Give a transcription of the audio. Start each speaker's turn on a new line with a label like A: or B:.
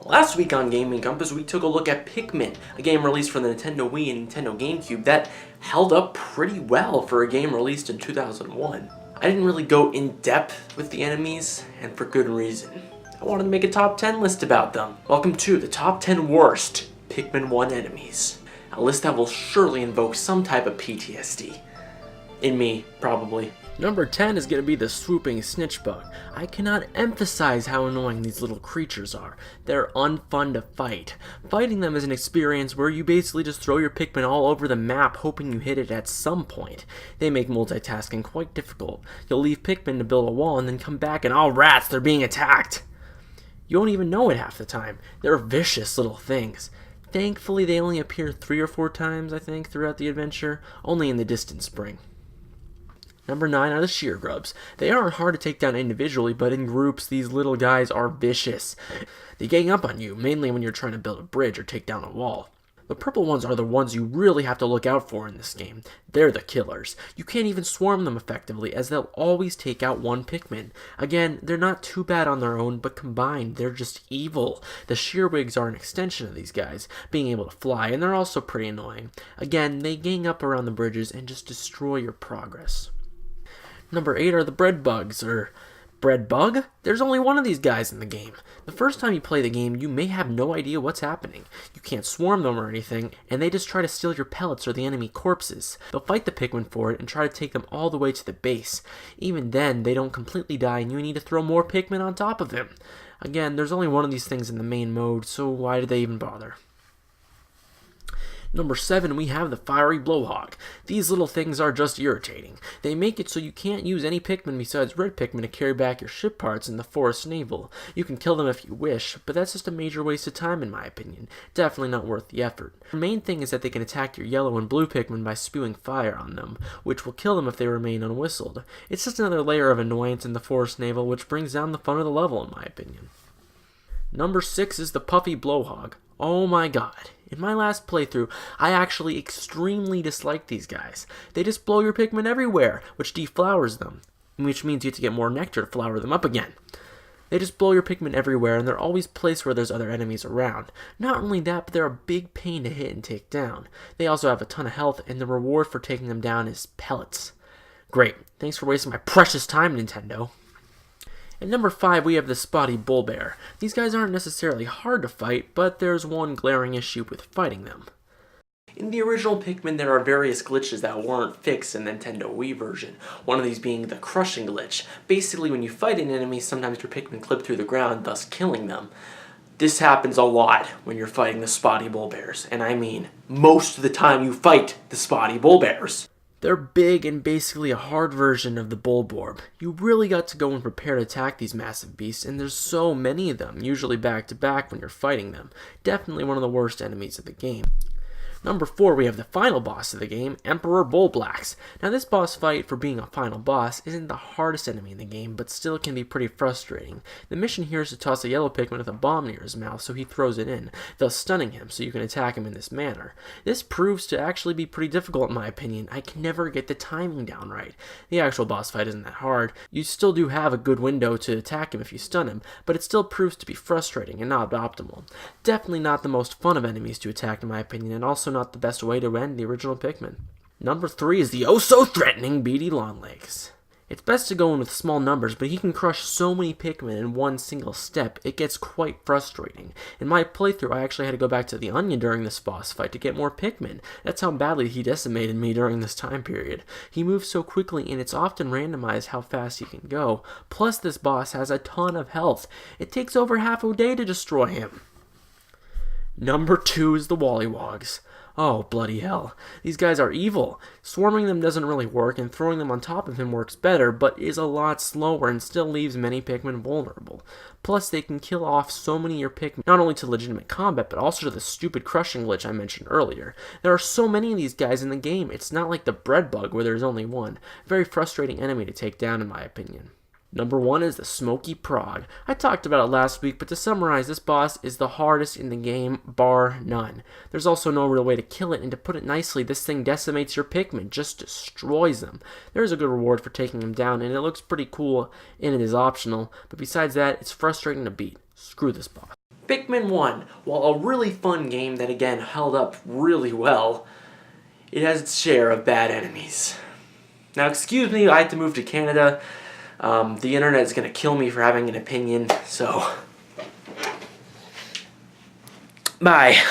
A: Last week on Gaming Compass, we took a look at Pikmin, a game released for the Nintendo Wii and Nintendo GameCube that held up pretty well for a game released in 2001. I didn't really go in depth with the enemies, and for good reason. I wanted to make a top 10 list about them. Welcome to the top 10 worst Pikmin 1 enemies. A list that will surely invoke some type of PTSD. In me, probably.
B: Number 10 is going to be the Swooping Snitch Bug. I cannot emphasize how annoying these little creatures are. They're unfun to fight. Fighting them is an experience where you basically just throw your Pikmin all over the map hoping you hit it at some point. They make multitasking quite difficult. You'll leave Pikmin to build a wall and then come back and all rats, they're being attacked. You won't even know it half the time. They're vicious little things. Thankfully they only appear 3 or 4 times, I think, throughout the adventure, only in the distant spring. Number 9 are the Shear Grubs. They aren't hard to take down individually, but in groups, these little guys are vicious. They gang up on you, mainly when you're trying to build a bridge or take down a wall. The purple ones are the ones you really have to look out for in this game. They're the killers. You can't even swarm them effectively, as they'll always take out one Pikmin. Again, they're not too bad on their own, but combined, they're just evil. The Shearwigs are an extension of these guys, being able to fly, and they're also pretty annoying. Again, they gang up around the bridges and just destroy your progress. Number 8 are the Bread Bugs, or Bread Bug? There's only one of these guys in the game. The first time you play the game, you may have no idea what's happening. You can't swarm them or anything, and they just try to steal your pellets or the enemy corpses. They'll fight the Pikmin for it and try to take them all the way to the base. Even then, they don't completely die and you need to throw more Pikmin on top of them. Again, there's only one of these things in the main mode, so why do they even bother? Number 7, we have the Fiery Blow Hog. These little things are just irritating. They make it so you can't use any Pikmin besides red Pikmin to carry back your ship parts in the forest navel. You can kill them if you wish, but that's just a major waste of time in my opinion. Definitely not worth the effort. The main thing is that they can attack your yellow and blue Pikmin by spewing fire on them, which will kill them if they remain unwhistled. It's just another layer of annoyance in the forest navel, which brings down the fun of the level in my opinion. Number 6 is the Puppy Blow Hog. Oh my god. In my last playthrough, I actually extremely dislike these guys. They just blow your Pikmin everywhere, which deflowers them, which means you have to get more nectar to flower them up again. They just blow your Pikmin everywhere, and they're always placed where there's other enemies around. Not only that, but they're a big pain to hit and take down. They also have a ton of health, and the reward for taking them down is pellets. Great. Thanks for wasting my precious time, Nintendo. At number 5, we have the Spotty Bullbear. These guys aren't necessarily hard to fight, but there's one glaring issue with fighting them.
A: In the original Pikmin, there are various glitches that weren't fixed in the Nintendo Wii version. One of these being the crushing glitch. Basically, when you fight an enemy, sometimes your Pikmin clip through the ground, thus killing them. This happens a lot when you're fighting the Spotty Bullbears, and I mean, most of the time you fight the Spotty Bullbears.
B: They're big and basically a hard version of the Bulborb. You really got to go and prepare to attack these massive beasts, and there's so many of them, usually back to back when you're fighting them. Definitely one of the worst enemies of the game. Number 4, we have the final boss of the game, Emperor Bullblax. Now this boss fight, for being a final boss, isn't the hardest enemy in the game, but still can be pretty frustrating. The mission here is to toss a yellow Pikmin with a bomb near his mouth so he throws it in, thus stunning him so you can attack him in this manner. This proves to actually be pretty difficult in my opinion. I can never get the timing down right. The actual boss fight isn't that hard. You still do have a good window to attack him if you stun him, but it still proves to be frustrating and not optimal. Definitely not the most fun of enemies to attack in my opinion, and also not the best way to end the original Pikmin. Number 3 is the oh-so-threatening Beady Longlegs. It's best to go in with small numbers, but he can crush so many Pikmin in one single step, it gets quite frustrating. In my playthrough, I actually had to go back to the Onion during this boss fight to get more Pikmin. That's how badly he decimated me during this time period. He moves so quickly, and it's often randomized how fast he can go. Plus, this boss has a ton of health. It takes over half a day to destroy him. Number 2 is the Wally Woggs. Oh, bloody hell. These guys are evil. Swarming them doesn't really work, and throwing them on top of him works better, but is a lot slower and still leaves many Pikmin vulnerable. Plus, they can kill off so many of your Pikmin, not only to legitimate combat, but also to the stupid crushing glitch I mentioned earlier. There are so many of these guys in the game, it's not like the Bread Bug where there's only one. Very frustrating enemy to take down in my opinion. Number 1 is the Smoky Prague. I talked about it last week, but to summarize, this boss is the hardest in the game, bar none. There's also no real way to kill it, and to put it nicely, this thing decimates your Pikmin, just destroys them. There is a good reward for taking him down, and it looks pretty cool, and it is optional, but besides that, it's frustrating to beat. Screw this boss.
A: Pikmin 1, while a really fun game that again held up really well, it has its share of bad enemies. Now excuse me, I had to move to Canada. The internet is going to kill me for having an opinion, so bye.